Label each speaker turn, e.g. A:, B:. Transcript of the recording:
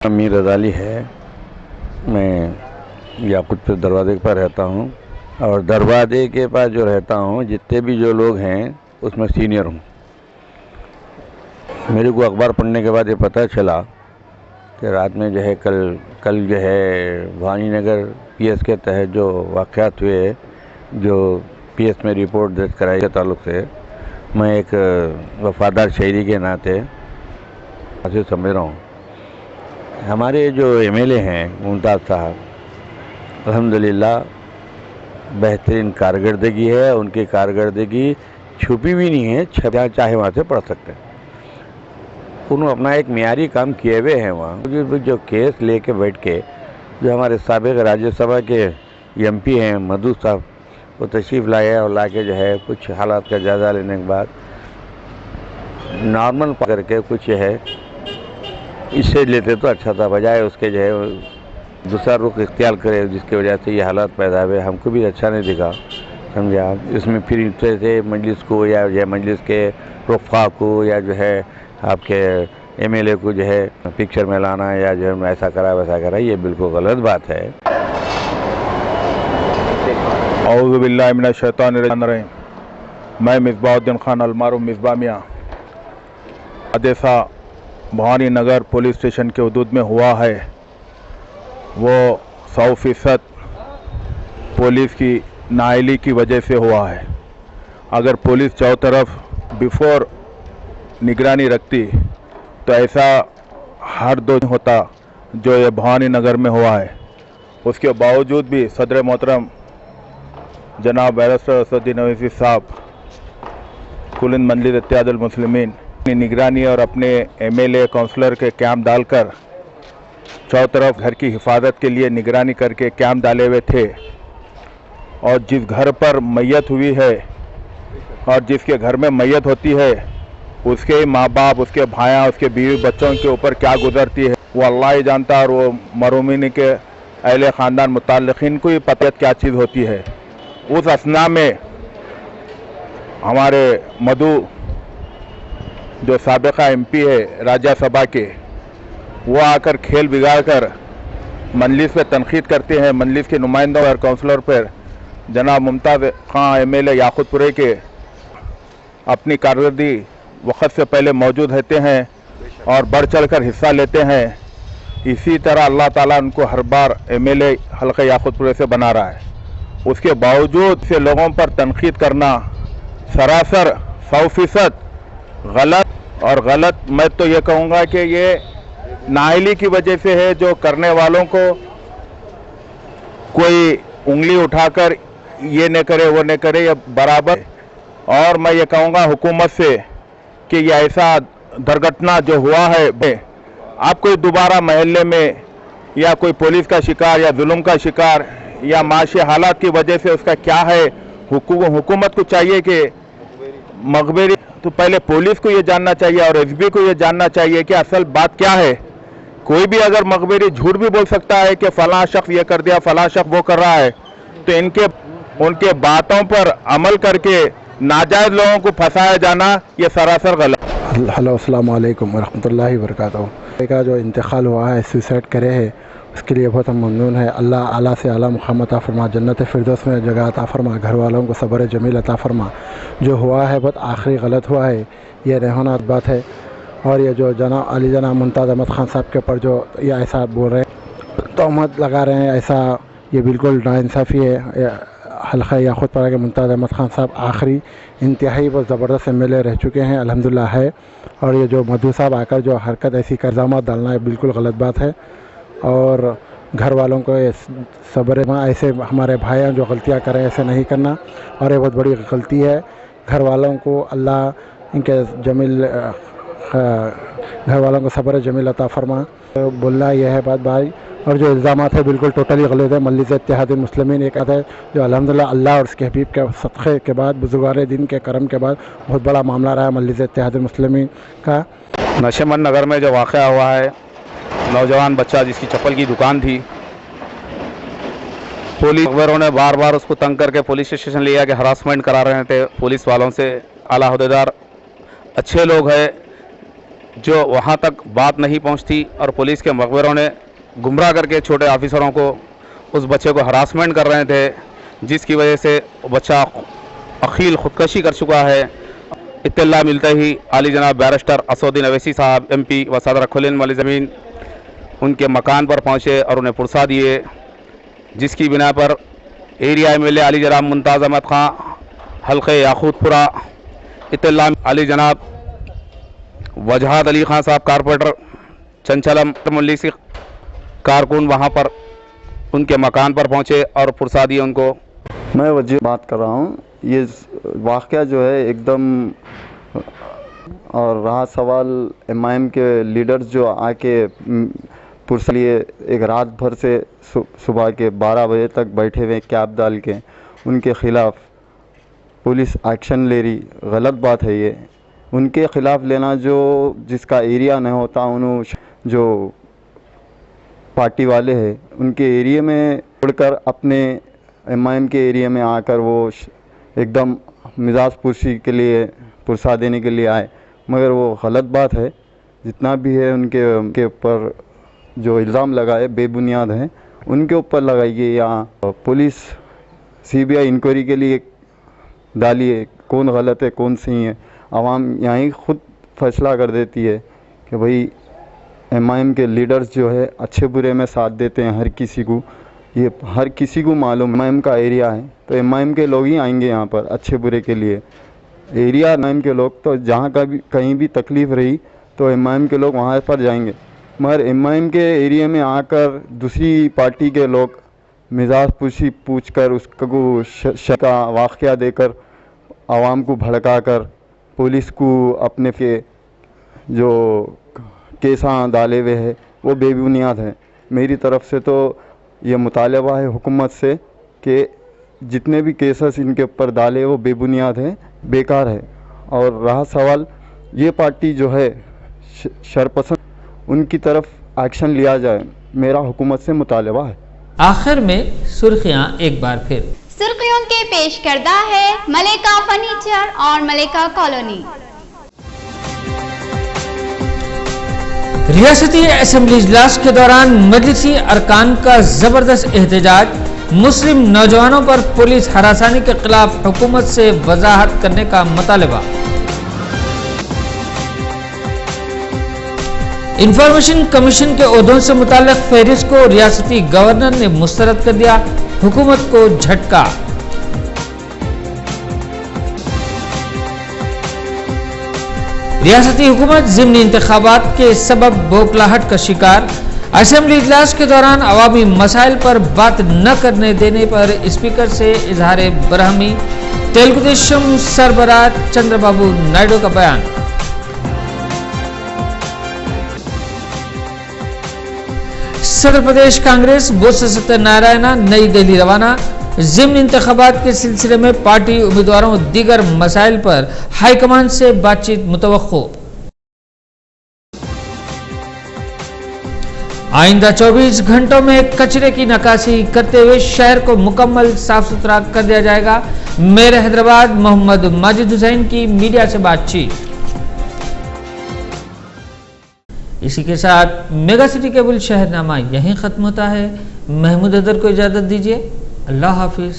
A: मीर रज़ाली है। मैं याकूतपुर दरवाजे पर रहता हूँ और दरवाजे के पास जो रहता हूँ जितने भी जो लोग हैं उसमें सीनियर हूँ। मेरे को अखबार पढ़ने के बाद ये पता चला कि रात में जो है कल जो है भवानीनगर पीएस के तहत जो वाक़यात हुए, जो पीएस में रिपोर्ट दर्ज कराई के ताल्लुक़ से मैं एक वफ़ादार शहरी के नाते ऐसे समझ रहा हूँ। हमारे जो एमएलए हैं मुमताज़ साहब, अल्हम्दुलिल्लाह बेहतरीन कारकर्दगी है। उनकी कारकर्दगी छुपी भी नहीं है, जहाँ चाहे वहाँ से पढ़ सकते हैं। उन्होंने अपना एक मियारी काम किए हुए हैं। वहाँ जो केस लेके बैठ के जो हमारे साबिक़ राज्यसभा के एमपी हैं मधु साहब, वो तशरीफ़ लाए और लाके जो है कुछ हालात का जायज़ा लेने के बाद नॉर्मल करके कुछ है इससे लेते तो अच्छा था, बजाय उसके जो है दूसरा रुख इख्तियार करे, जिसकी वजह से ये हालात पैदा हुए। हमको भी अच्छा नहीं दिखा, समझे आप। इसमें फिर इस तरह से मजलिस को या मजलिस के रुफ़ा को या जो है आपके एमएलए को जो है पिक्चर में लाना या जो है ऐसा करा वैसा करा, ये बिल्कुल गलत बात है।
B: औज़ु बिल्लाहि मिनश शैतानिर रजीम। मैं मिसबाहुद्दीन खान अलमारूफ मिसबा मियां हादसा भवानी नगर पुलिस स्टेशन के हदूद में हुआ है, वो 100% पुलिस की नाअहली की वजह से हुआ है। अगर पुलिस चारों तरफ बिफोर निगरानी रखती तो ऐसा हर दो होता जो ये भवानी नगर में हुआ है। उसके बावजूद भी सदर मोहतरम जनाब बैरिस्टर असदुद्दीन ओवैसी साहब कुलिन मजलिस इत्तेहादुल मुस्लिमीन अपनी निगरानी और अपने एमएलए काउंसलर के कैंप डालकर चारों तरफ घर की हिफाजत के लिए निगरानी करके कैंप डाले हुए थे। और जिस घर पर मैयत हुई है और जिसके घर में मैयत होती है उसके माँ बाप, उसके भाइयाँ, उसके बीवी बच्चों के ऊपर क्या गुजरती है वो अल्लाह ही जानता है, और वो मरूमिन के अहले ख़ानदान मुताल्लिक़ीन को ही पता क्या चीज़ होती है। उस असना में हमारे मधु जो साबिक़ा एमपी है राज्यसभा के, वो आकर खेल बिगाड़ कर मजलिस पे तनकीद करते हैं। मजलिस के नुमाइंदों और काउंसलर पर जनाब मुमताज़ खां एमएलए याकूतपुरे के अपनी कारकर्दगी वक़्त से पहले मौजूद रहते हैं और बढ़ चढ़ कर हिस्सा लेते हैं। इसी तरह अल्लाह ताला उनको हर बार एमएलए हल्का याकूतपुरे से बना रहा है। उसके बावजूद से लोगों पर तनकीद करना सरासर 100% गलत, और गलत मैं तो ये कहूँगा कि ये नाअहली की वजह से है। जो करने वालों को कोई उंगली उठाकर ये न करे वो न करे, ये बराबर। और मैं ये कहूँगा हुकूमत से कि ये ऐसा दुर्घटना जो हुआ है, आप कोई दोबारा महल्ले में या कोई पुलिस का शिकार या जुल्म का शिकार या माशी हालात की वजह से उसका क्या है, हुकूमत को चाहिए कि मखबरी तो पहले पुलिस को ये जानना चाहिए और एसबी को ये जानना चाहिए कि असल बात क्या है। कोई भी अगर मखबरी झूठ भी बोल सकता है कि फलां शख्स ये कर दिया, फलां शख्स वो कर रहा है, तो उनके बातों पर अमल करके नाजायज़ लोगों को फंसाया जाना ये सरासर गलत।
C: हेलो, अस्सलाम वालेकुम वरहमतुल्लाहि वबरकातुहू। का जो इंतकाल हुआ है, सुसाइड करे है, उसके लिए बहुत हम ममनून है। अल्लाह आला से आला मुक़ाम अता फरमा, जन्नत फिरदौस में जगह अता फरमा, घर वालों को सब्र जमील अता फरमा। जो हुआ है बहुत आखिरी गलत हुआ है, ये रहना बात है। और ये जो जनाब अली जनाब मुमताज़ अहमद खान साहब के ऊपर जो ये ऐसा बोल रहे हैं, तहमत लगा रहे हैं, ऐसा ये बिल्कुल नाइंसाफ़ी है। हल्का याकूतपुरा के मुमताज़ अहमद खान साहब आखिरी इंतहाई बहुत ज़बरदस्त एमएलए रह चुके हैं, अल्हम्दुलिल्लाह है। और ये जो मधु साहब आकर जो हरकत ऐसी इल्ज़ामात डालना है बिल्कुल गलत बात है। और घर वालों को सब्र, ऐसे हमारे भाई जो गलतियां करें ऐसे नहीं करना, और ये बहुत बड़ी गलती है। घर वालों को अल्लाह इनके जमील घर वालों को सब्र जमील अता फरमा। तो बोलना यह है बात भाई। और जो इल्ज़ामात है बिल्कुल टोटली गलत है। मजलिस इत्तेहादुल मुस्लिमीन एक है जो अल्हम्दुलिल्लाह अल्लाह और उसके हबीब के सदक़े के बाद, बुजुर्गान दिन के करम के बाद बहुत बड़ा मामला रहा है मजलिस इत्तेहादुल मुस्लिमीन का।
D: नशेमंद नगर में जो वाक़या हुआ है, नौजवान बच्चा जिसकी चप्पल की दुकान थी, पुलिस अखबारों ने बार बार उसको तंग करके पुलिस स्टेशन लिया कि हरासमेंट करा रहे थे पुलिस वालों से। आला अहदेदार अच्छे लोग हैं, जो वहाँ तक बात नहीं पहुँचती और पुलिस के मखबरों ने गुमराह करके छोटे ऑफिसरों को उस बच्चे को हरासमेंट कर रहे थे, जिसकी वजह से बच्चा अखील ख़ुदकशी कर चुका है। इत्तला मिलते ही आली जनाब बैरिस्टर असदुद्दीन अवैसी साहब MP व सदर खुलिन वाली ज़मीन उनके मकान पर पहुँचे और उन्हें पुरसा दिए, जिसकी बिना पर एरिया MLA आली जनाब मुमताज़ अहमद खां हल्के याकूतपुरा, इत्तला आली जनाब वजहत अली खां साहब कारपोरेटर चंचलम मल्ली से कारकुन वहाँ पर उनके मकान पर पहुँचे और पुरसा दिए उनको।
E: मैं वजीर बात कर रहा हूँ। ये वाक़या जो है एकदम, और रहा सवाल MIM के लीडर्स जो आके पुरसा लिए एक रात भर से सुबह के 12 बजे तक बैठे हुए कैब डाल के, उनके ख़िलाफ़ पुलिस एक्शन ले रही, गलत बात है ये। उनके ख़िलाफ़ लेना जो जिसका एरिया नहीं होता, उन्होंने जो पार्टी वाले हैं उनके एरिया में उड़कर अपने MIM के एरिया में आकर वो एकदम मिजाज पुरसी के लिए पुरसा देने के लिए आए, मगर वो गलत बात है। जितना भी है उनके ऊपर जो इल्ज़ाम लगाए बेबुनियाद हैं, उनके ऊपर लगाइए या पुलिस CBI इंक्वायरी के लिए डालिए, कौन गलत है कौन सही है। आवाम यहीं खुद फैसला कर देती है कि भाई MIM के लीडर्स जो है अच्छे बुरे में साथ देते हैं हर किसी को। ये हर किसी को मालूम MIM का एरिया है तो MIM के लोग ही आएंगे यहाँ पर अच्छे बुरे के लिए। एरिया MIM के लोग तो जहाँ का भी कहीं भी तकलीफ़ रही तो MIM के लोग वहाँ पर जाएंगे, मगर MIM के एरिया में आकर दूसरी पार्टी के लोग मिजाज पुरसी पूछ कर उसको का वाक़या देकर आवाम को भड़का कर पुलिस को अपने के जो केसा डाले हुए है वो बेबुनियाद है। मेरी तरफ से तो ये मुतालबा है हुकूमत से कि जितने भी केसेस इनके ऊपर डाले वो बेबुनियाद है, बेकार है। और रहा सवाल ये पार्टी जो है शरपसंद, उनकी तरफ एक्शन लिया जाए, मेरा हुकूमत से मुतालबा है।
F: आखिर में सुर्खियां एक बार फिर।
G: सुर्खियों के पेश करदा है मलिका फर्नीचर और मलिका कॉलोनी।
F: रियासती असेंबली इजलास के दौरान मजलिसी अरकान का जबरदस्त एहतजाज, मुस्लिम नौजवानों पर पुलिस हरासानी के खिलाफ हुकूमत से वजाहत करने का मुतालबा। इंफॉर्मेशन कमीशन के ओहदों से मुताल्लिक फहरिस्त को रियासती गवर्नर ने मुस्तरद कर दिया, हुकूमत को झटका। रियासती हुकूमत ज़िमनी इंतखाबात के सबब बौखलाहट का शिकार, असेंबली इजलास के दौरान अवामी मसाइल पर बात न करने देने पर स्पीकर से इजहार बरहमी, तेलुगुदेशम सरबराह चंद्रबाबू नायडू का बयान। सदर प्रदेश कांग्रेस बोस सत्यनारायण नई दिल्ली रवाना, ज़िमनी इंतखाबात के सिलसिले में पार्टी उम्मीदवारों दीगर मसाइल पर हाईकमान से बातचीत मुतवक्को। आइंदा 24 घंटों में कचरे की निकासी करते हुए शहर को मुकम्मल साफ सुथरा कर दिया जाएगा। मेयर हैदराबाद मोहम्मद माजिद हुसैन की मीडिया से बातचीत। इसी के साथ मेगा सिटी केबल शहरनामा यहीं खत्म होता है। महमूद अदर को इजाजत दीजिए। अल्लाह हाफिज।